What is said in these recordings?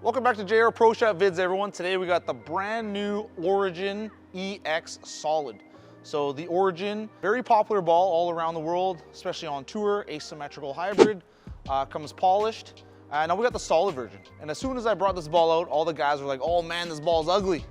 Welcome back to JR Pro Shot Vids, everyone. Today we got the brand new Origin EX Solid. So the Origin, very popular ball all around the world, especially on tour, asymmetrical hybrid, comes polished. Now we got the solid version. And as soon as I brought this ball out, all the guys were like, oh man, this ball's ugly.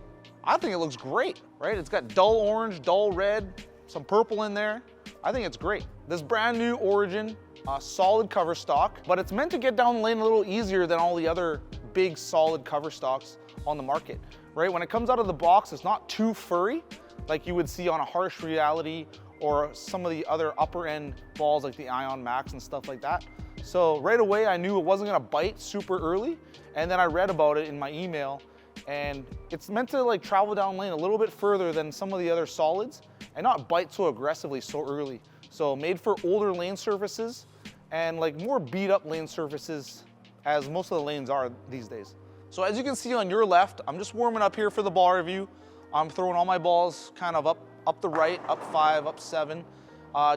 I think it looks great, right? It's got dull orange, dull red, some purple in there. I think it's great. This brand new Origin, solid cover stock, but it's meant to get down the lane a little easier than all the other big solid cover stocks on the market, right? When it comes out of the box, it's not too furry like you would see on a Harsh Reality or some of the other upper end balls like the Ion Max and stuff like that. So right away I knew it wasn't gonna bite super early, and then I read about it in my email, and it's meant to like travel down lane a little bit further than some of the other solids and not bite so aggressively so early. So made for older lane surfaces and like more beat up lane surfaces, as most of the lanes are these days. So as you can see on your left, I'm just warming up here for the ball review. I'm throwing all my balls kind of up the right, up 5, up 7,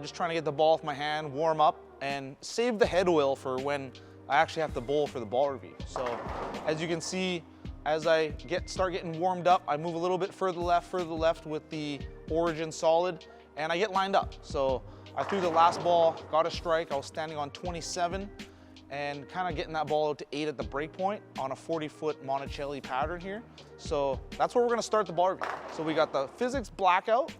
just trying to get the ball off my hand, warm up, and save the head oil for when I actually have to bowl for the ball review. So as you can see, as I start getting warmed up, I move a little bit further left with the Origin Solid, and I get lined up. So I threw the last ball, got a strike. I was standing on 27 and kind of getting that ball out to 8 at the break point on a 40-foot Monticelli pattern here. So that's where we're gonna start the ball review. So we got the Physix Blackout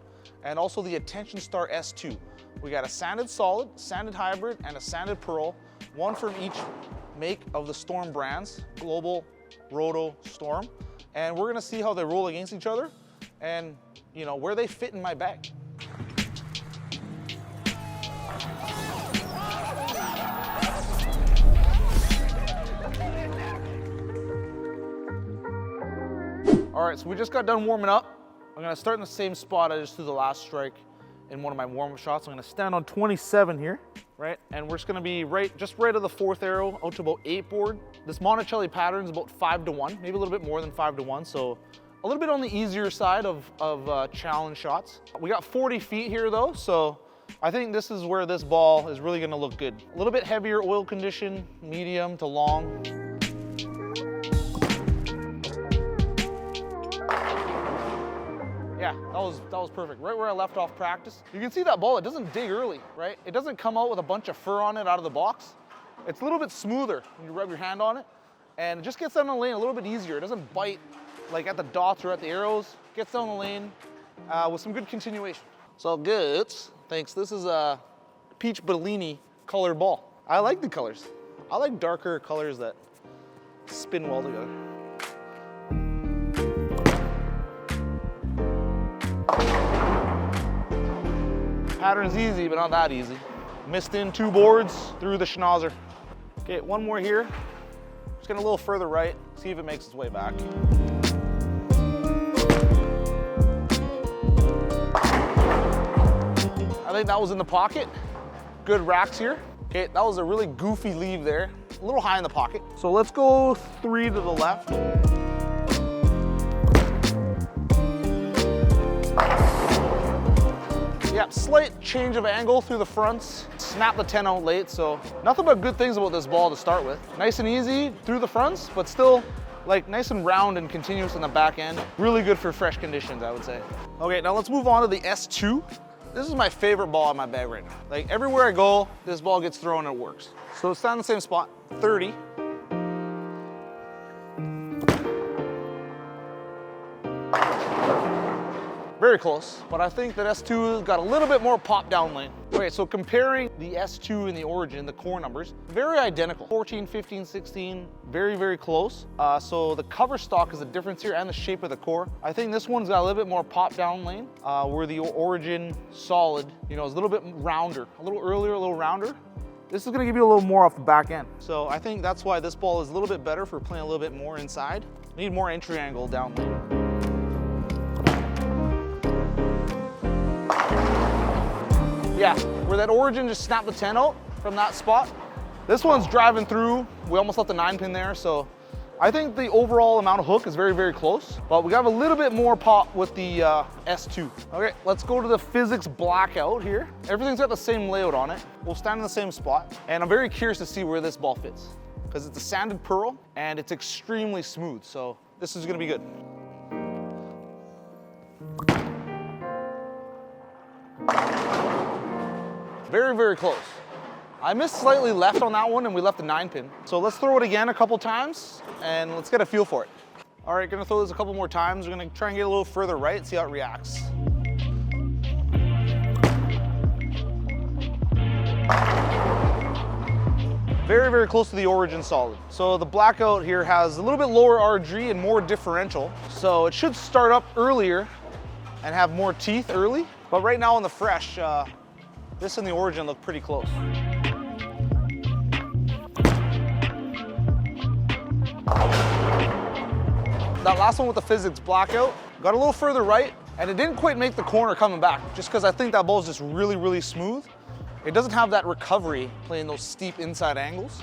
and also the Attention Star S2. We got a sanded solid, sanded hybrid, and a sanded pearl, one from each make of the Storm brands, Global, Roto, Storm. And we're gonna see how they roll against each other and where they fit in my bag. All right, so we just got done warming up. I'm gonna start in the same spot I just threw the last strike in one of my warm-up shots. I'm gonna stand on 27 here, right? And we're just gonna be just right of the 4th arrow out to about 8 board. This Monticelli pattern is about 5 to 1, maybe a little bit more than 5 to 1. So a little bit on the easier side of challenge shots. We got 40 feet here though, so I think this is where this ball is really gonna look good. A little bit heavier oil condition, medium to long. Yeah, that was perfect. Right where I left off practice. You can see that ball, it doesn't dig early, right? It doesn't come out with a bunch of fur on it out of the box. It's a little bit smoother when you rub your hand on it, and it just gets down the lane a little bit easier. It doesn't bite like at the dots or at the arrows. Gets down the lane with some good continuation. So good, thanks. This is a peach Bellini colored ball. I like the colors. I like darker colors that spin well together. Pattern's easy, but not that easy. Missed in 2 boards through the schnauzer. Okay, one more here. Just getting a little further right, see if it makes its way back. I think that was in the pocket. Good racks here. Okay, that was a really goofy leave there. A little high in the pocket. So let's go 3 to the left. Yeah, slight change of angle through the fronts. Snap the 10 out late, so nothing but good things about this ball to start with. Nice and easy through the fronts, but still like nice and round and continuous in the back end. Really good for fresh conditions, I would say. Okay, now let's move on to the S2. This is my favorite ball in my bag right now. Like everywhere I go, this ball gets thrown and it works. So it's down in the same spot, 30. Very close, but I think that S2 got a little bit more pop down lane. Okay, so comparing the S2 and the Origin, the core numbers, very identical. 14, 15, 16, very, very close. So the cover stock is a difference here and the shape of the core. I think this one's got a little bit more pop down lane, where the Origin Solid, is a little bit rounder, a little earlier, a little rounder. This is gonna give you a little more off the back end. So I think that's why this ball is a little bit better for playing a little bit more inside. Need more entry angle down lane. Yeah, where that Origin just snapped the 10 out from that spot. This one's driving through. We almost left the 9 pin there, so I think the overall amount of hook is very, very close, but we got a little bit more pop with the S2. Okay, let's go to the Physix Blackout here. Everything's got the same layout on it. We'll stand in the same spot, and I'm very curious to see where this ball fits. because it's a sanded pearl and it's extremely smooth. So this is gonna be good. Very, very close. I missed slightly left on that one and we left the 9-pin. So let's throw it again a couple times and let's get a feel for it. All right, gonna throw this a couple more times. We're gonna try and get a little further right, see how it reacts. Very, very close to the Origin Solid. So the Blackout here has a little bit lower RG and more differential. So it should start up earlier and have more teeth early. But right now on the fresh, this and the Origin look pretty close. That last one with the Physix Blackout got a little further right, and it didn't quite make the corner coming back, just because I think that ball is just really, really smooth. It doesn't have that recovery playing those steep inside angles.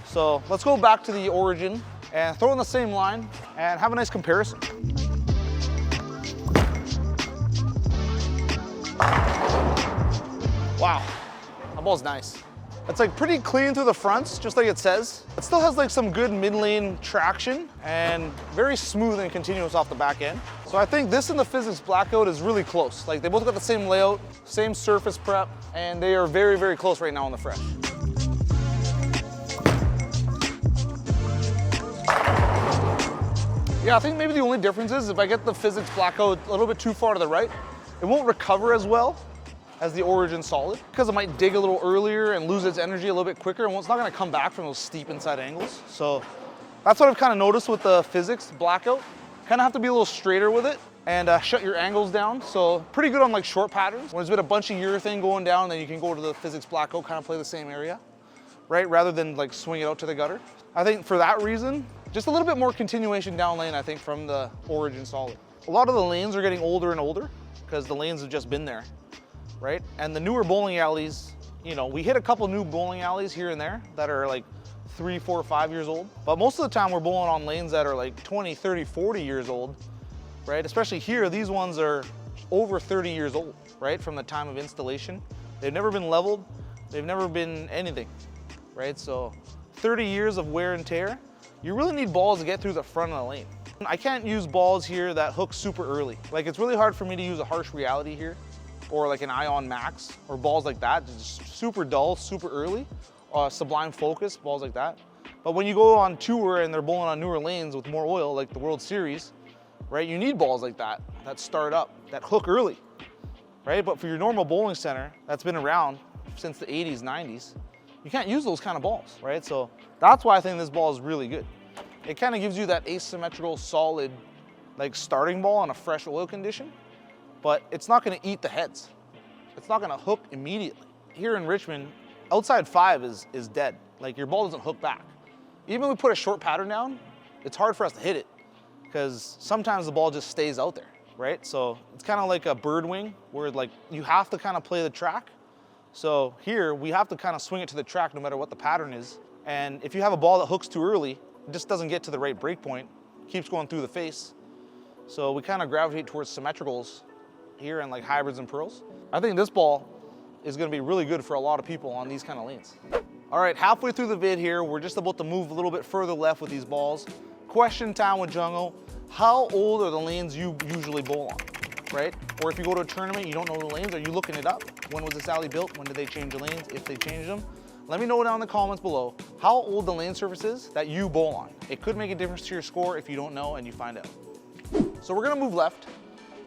So let's go back to the Origin and throw in the same line and have a nice comparison. Wow, that ball's nice. It's like pretty clean through the fronts, just like it says. It still has like some good mid-lane traction and very smooth and continuous off the back end. So I think this and the Physix Blackout is really close. Like they both got the same layout, same surface prep, and they are very, very close right now on the fresh. Yeah, I think maybe the only difference is if I get the Physix Blackout a little bit too far to the right, it won't recover as well as the Origin Solid, because it might dig a little earlier and lose its energy a little bit quicker, and it's not gonna come back from those steep inside angles. So that's what I've kind of noticed with the Physix Blackout. Kind of have to be a little straighter with it and shut your angles down. So pretty good on like short patterns. When there's been a bunch of urethane going down, then you can go to the Physix Blackout, kind of play the same area, right? Rather than like swing it out to the gutter. I think for that reason, just a little bit more continuation down lane, I think, from the Origin Solid. A lot of the lanes are getting older and older because the lanes have just been there. Right? And the newer bowling alleys, you know, we hit a couple new bowling alleys here and there that are like 3, 4, 5 years old. But most of the time we're bowling on lanes that are like 20, 30, 40 years old, right? Especially here, these ones are over 30 years old, right? From the time of installation. They've never been leveled. They've never been anything, right? So 30 years of wear and tear, you really need balls to get through the front of the lane. I can't use balls here that hook super early. Like it's really hard for me to use a Harsh Reality here, or like an Ion Max, or balls like that, just super dull, super early. Sublime Focus, balls like that. But when you go on tour and they're bowling on newer lanes with more oil, like the World Series, right, you need balls like that, that start up, that hook early, right? But for your normal bowling center that's been around since the 80s, 90s, you can't use those kind of balls, right? So that's why I think this ball is really good. It kind of gives you that asymmetrical, solid, like starting ball on a fresh oil condition, but it's not gonna eat the heads. It's not gonna hook immediately. Here in Richmond, outside 5 is dead. Like your ball doesn't hook back. Even when we put a short pattern down, it's hard for us to hit it because sometimes the ball just stays out there, right? So it's kind of like a bird wing where like you have to kind of play the track. So here we have to kind of swing it to the track no matter what the pattern is. And if you have a ball that hooks too early, it just doesn't get to the right break point, keeps going through the face. So we kind of gravitate towards symmetricals here and like hybrids and pearls. I think this ball is gonna be really good for a lot of people on these kind of lanes. All right, halfway through the vid here, we're just about to move a little bit further left with these balls. Question time with Jungo, how old are the lanes you usually bowl on, right? Or if you go to a tournament, you don't know the lanes, are you looking it up? When was this alley built? When did they change the lanes, if they changed them? Let me know down in the comments below how old the lane surface is that you bowl on. It could make a difference to your score if you don't know and you find out. So we're gonna move left.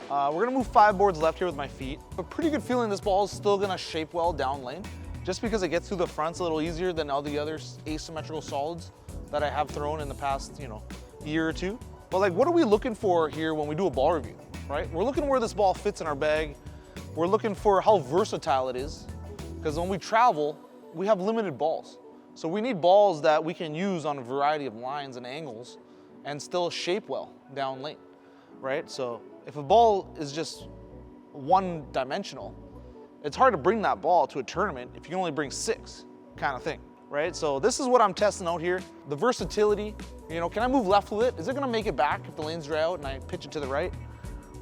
We're gonna move 5 boards left here with my feet. A pretty good feeling this ball is still gonna shape well down lane, just because it gets through the fronts a little easier than all the other asymmetrical solids that I have thrown in the past, year or two. But like, what are we looking for here when we do a ball review, right? We're looking where this ball fits in our bag. We're looking for how versatile it is, because when we travel, we have limited balls. So we need balls that we can use on a variety of lines and angles and still shape well down lane, right? So if a ball is just one-dimensional, it's hard to bring that ball to a tournament if you can only bring 6, kind of thing, right? So this is what I'm testing out here. The versatility, can I move left with it? Is it gonna make it back if the lanes dry out and I pitch it to the right?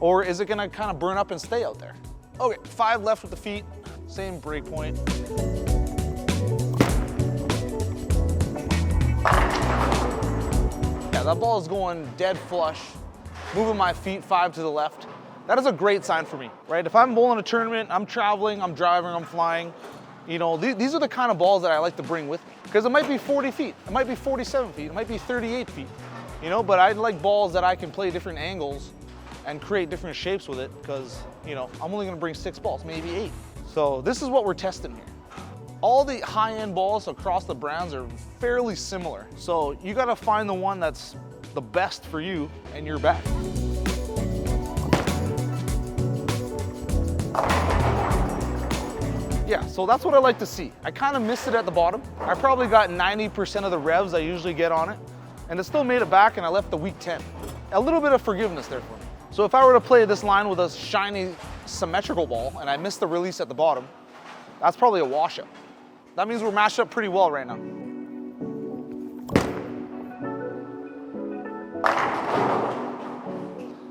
Or is it gonna kind of burn up and stay out there? Okay, 5 left with the feet, same break point. that ball is going dead flush, moving my feet 5 to the left. That is a great sign for me, right? If I'm bowling a tournament, I'm traveling, I'm driving, I'm flying, you know, these are the kind of balls that I like to bring with me. Because it might be 40 feet, it might be 47 feet, it might be 38 feet, you know, but I like balls that I can play different angles and create different shapes with it because, you know, I'm only gonna bring 6 balls, maybe 8. So this is what we're testing here. All the high-end balls across the brands are fairly similar. So you gotta find the one that's the best for you and your bag. Yeah, so that's what I like to see. I kind of missed it at the bottom. I probably got 90% of the revs I usually get on it, and it still made it back and I left the weak 10. A little bit of forgiveness there for me. So if I were to play this line with a shiny symmetrical ball and I missed the release at the bottom, that's probably a washout. That means we're matched up pretty well right now.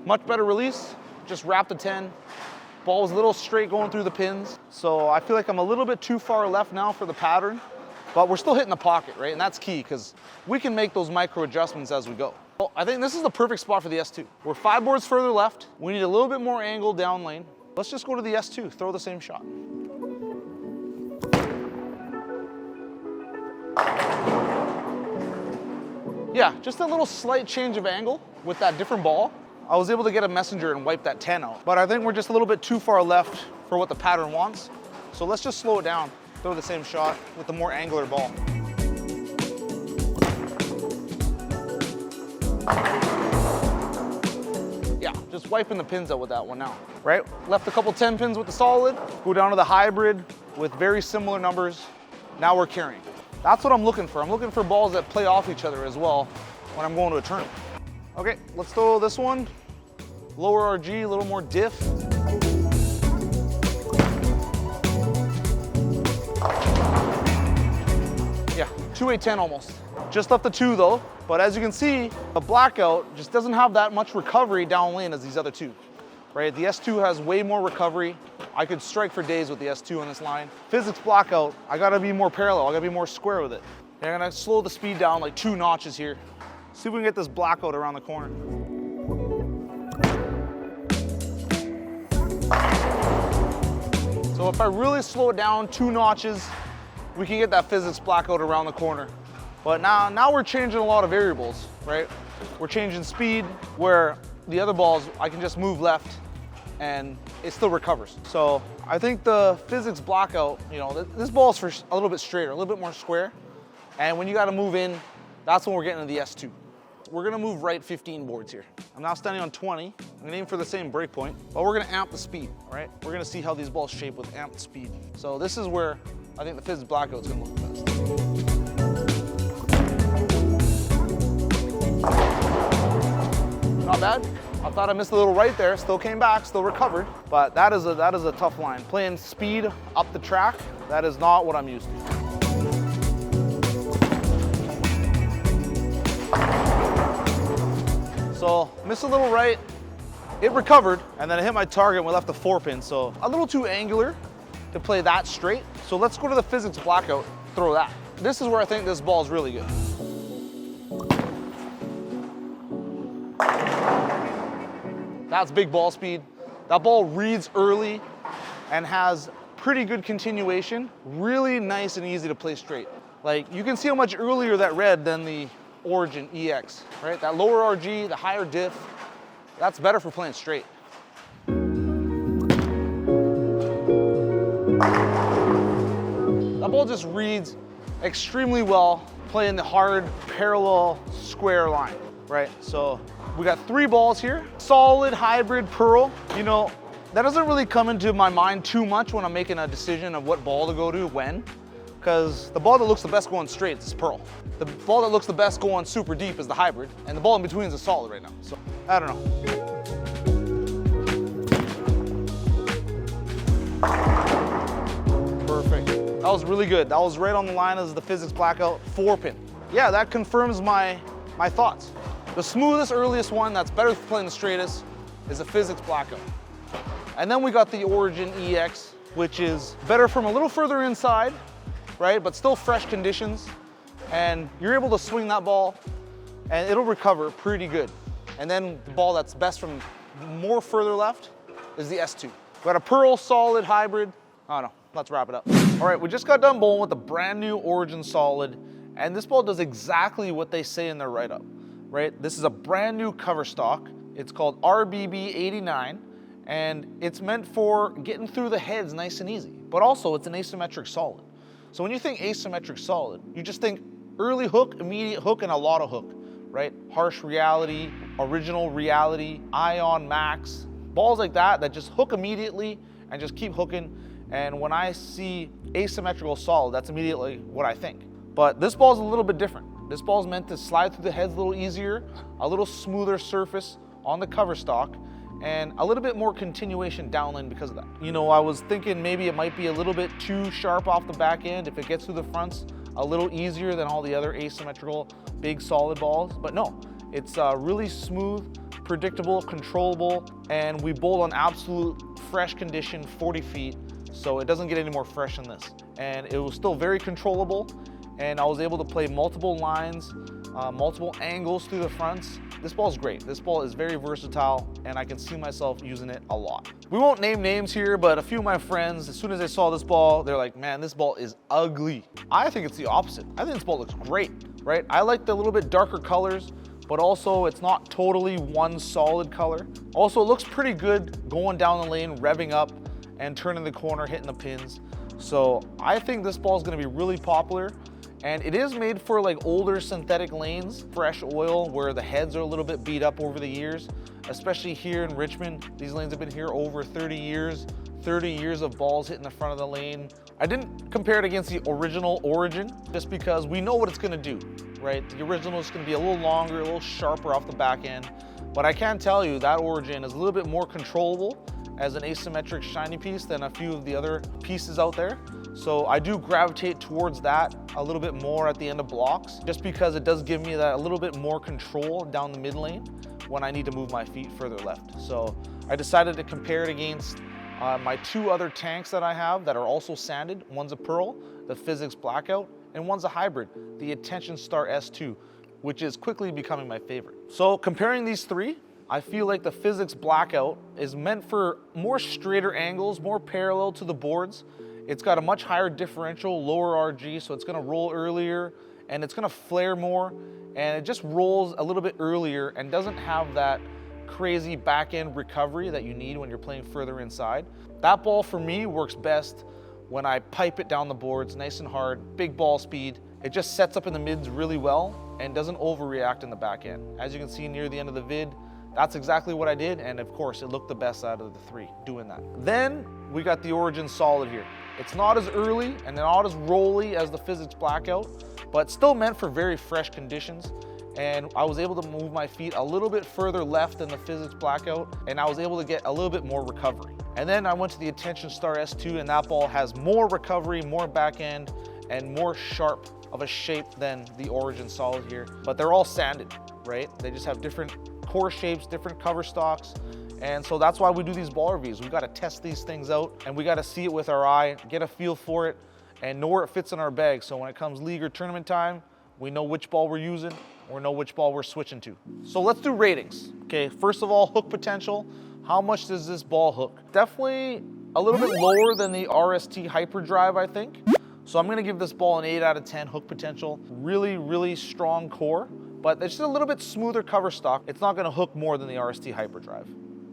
Much better release, just wrapped a 10. Ball was a little straight going through the pins. So I feel like I'm a little bit too far left now for the pattern, but we're still hitting the pocket, right? And that's key because we can make those micro adjustments as we go. Well, I think this is the perfect spot for the S2. We're 5 boards further left. We need a little bit more angle down lane. Let's just go to the S2, throw the same shot. Yeah, just a little slight change of angle with that different ball. I was able to get a messenger and wipe that 10 out. But I think we're just a little bit too far left for what the pattern wants. So let's just slow it down, throw the same shot with the more angular ball. Yeah, just wiping the pins out with that one now, right? Left a couple 10 pins with the solid, go down to the hybrid with very similar numbers. Now we're carrying. That's what I'm looking for. I'm looking for balls that play off each other as well when I'm going to a tournament. Okay, let's throw this one. Lower RG, a little more diff. Yeah, 2-8-10 almost. Just left the 2 though, but as you can see, the Blackout just doesn't have that much recovery down lane as these other 2. Right, the S2 has way more recovery. I could strike for days with the S2 on this line. Physix Blackout, I gotta be more parallel, I gotta be more square with it. And I'm gonna slow the speed down like 2 notches here. See if we can get this Blackout around the corner. So if I really slow it down 2 notches, we can get that Physix Blackout around the corner. But now we're changing a lot of variables, right? We're changing speed where the other balls, I can just move left and it still recovers. So I think the Physix Blackout, you know, this ball is for a little bit straighter, a little bit more square. And when you gotta move in, that's when we're getting to the S2. We're gonna move right 15 boards here. I'm now standing on 20. I'm gonna aim for the same break point, but we're gonna amp the speed, all right? We're gonna see how these balls shape with amped speed. So this is where I think the Physix Blackout is gonna look best. Not bad. I thought I missed a little right there, still came back, still recovered, but that is a tough line. Playing speed up the track, that is not what I'm used to. So missed a little right, it recovered, and then I hit my target and we left the 4 pin, so a little too angular to play that straight. So let's go to the Physix Blackout, throw that. This is where I think this ball is really good. That's big ball speed. That ball reads early and has pretty good continuation, really nice and easy to play straight. Like you can see how much earlier that read than the Origin EX, right? That lower RG, the higher diff, that's better for playing straight. That ball just reads extremely well playing the hard, parallel, square line, right? So we got 3 balls here. Solid, hybrid, pearl. You know, that doesn't really come into my mind too much when I'm making a decision of what ball to go to when, because the ball that looks the best going straight is pearl. The ball that looks the best going super deep is the hybrid, and the ball in between is a solid right now. So, I don't know. Perfect. That was really good. That was right on the line as the Physix Blackout 4 pin. Yeah, that confirms my thoughts. The smoothest, earliest one that's better for playing the straightest is a Physix Blackout. And then we got the Origin EX, which is better from a little further inside, right? But still fresh conditions. And you're able to swing that ball and it'll recover pretty good. And then the ball that's best from more further left is the S2. We got a Pearl Solid Hybrid. Oh no, let's wrap it up. All right, we just got done bowling with the brand new Origin Solid, and this ball does exactly what they say in their write-up, right? This is a brand new cover stock. It's called RBB 89, and it's meant for getting through the heads nice and easy, but also it's an asymmetric solid. So when you think asymmetric solid, you just think early hook, immediate hook, and a lot of hook, right? Harsh reality, original reality, ion max, balls like that just hook immediately and just keep hooking. And when I see asymmetrical solid, that's immediately what I think. But this ball's a little bit different. This ball's meant to slide through the heads a little easier, a little smoother surface on the cover stock, and a little bit more continuation downlane because of that. You know, I was thinking maybe it might be a little bit too sharp off the back end if it gets through the fronts a little easier than all the other asymmetrical big solid balls, but no, it's really smooth, predictable, controllable, and we bowled on absolute fresh condition, 40 feet, so it doesn't get any more fresh than this. And it was still very controllable, and I was able to play multiple lines, multiple angles through the fronts. This ball is great. This ball is very versatile, and I can see myself using it a lot. We won't name names here, but a few of my friends, as soon as they saw this ball, they're like, man, this ball is ugly. I think it's the opposite. I think this ball looks great, right? I like the little bit darker colors, but also it's not totally one solid color. Also, it looks pretty good going down the lane, revving up and turning the corner, hitting the pins. So I think this ball is gonna be really popular. And it is made for like older synthetic lanes, fresh oil, where the heads are a little bit beat up over the years, especially here in Richmond. These lanes have been here over 30 years, 30 years of balls hitting the front of the lane. I didn't compare it against the original Origin just because we know what it's gonna do, right? The original is gonna be a little longer, a little sharper off the back end, but I can tell you that Origin is a little bit more controllable as an asymmetric shiny piece than a few of the other pieces out there. So I do gravitate towards that a little bit more at the end of blocks, just because it does give me that a little bit more control down the mid lane when I need to move my feet further left. So I decided to compare it against my two other tanks that I have that are also sanded. One's a Pearl, the Physix Blackout, and one's a hybrid, the Attention Star S2, which is quickly becoming my favorite. So comparing these three, I feel like the Physix Blackout is meant for more straighter angles, more parallel to the boards. It's got a much higher differential, lower RG, so it's gonna roll earlier and it's gonna flare more, and it just rolls a little bit earlier and doesn't have that crazy back end recovery that you need when you're playing further inside. That ball for me works best when I pipe it down the boards nice and hard, big ball speed. It just sets up in the mids really well and doesn't overreact in the back end. As you can see near the end of the vid, that's exactly what I did, and of course it looked the best out of the three doing that. Then we got the Origin Solid here. It's not as early and not as rolly as the Physix Blackout, but still meant for very fresh conditions. And I was able to move my feet a little bit further left than the Physix Blackout, and I was able to get a little bit more recovery. And then I went to the Attention Star S2, and that ball has more recovery, more back end, and more sharp of a shape than the Origin Solid here. But they're all sanded, right? They just have different core shapes, different cover stocks. And so that's why we do these ball reviews. We gotta test these things out, and we gotta see it with our eye, get a feel for it, and know where it fits in our bag. So when it comes league or tournament time, we know which ball we're using, or know which ball we're switching to. So let's do ratings. Okay, first of all, hook potential. How much does this ball hook? Definitely a little bit lower than the RST Hyperdrive, I think. So I'm gonna give this ball an 8 out of 10 hook potential. Really, really strong core, but it's just a little bit smoother cover stock. It's not gonna hook more than the RST Hyperdrive.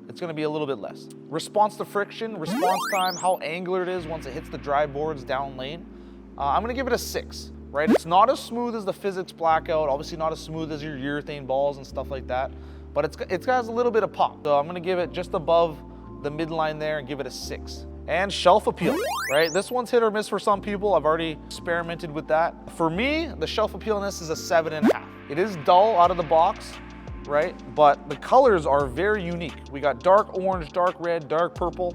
It's gonna be a little bit less. Response to friction, response time, how angular it is once it hits the dry boards down lane. I'm gonna give it a 6, right? It's not as smooth as the Physix Blackout, obviously not as smooth as your urethane balls and stuff like that, but it has a little bit of pop. So I'm gonna give it just above the midline there and give it a 6. And shelf appeal, right? This one's hit or miss for some people. I've already experimented with that. For me, the shelf appeal in this is a 7.5. It is dull out of the box, right? But the colors are very unique. We got dark orange, dark red, dark purple,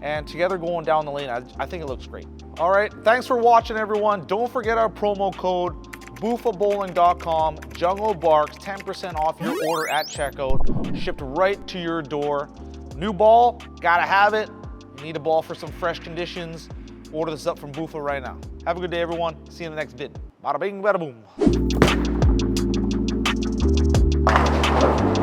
and together going down the lane, I think it looks great. All right, thanks for watching, everyone. Don't forget our promo code, boofabowling.com, Jungo Barks, 10% off your order at checkout, shipped right to your door. New ball, gotta have it. You need a ball for some fresh conditions. Order this up from Boofa right now. Have a good day, everyone. See you in the next vid. Bada bing, bada boom. Bye.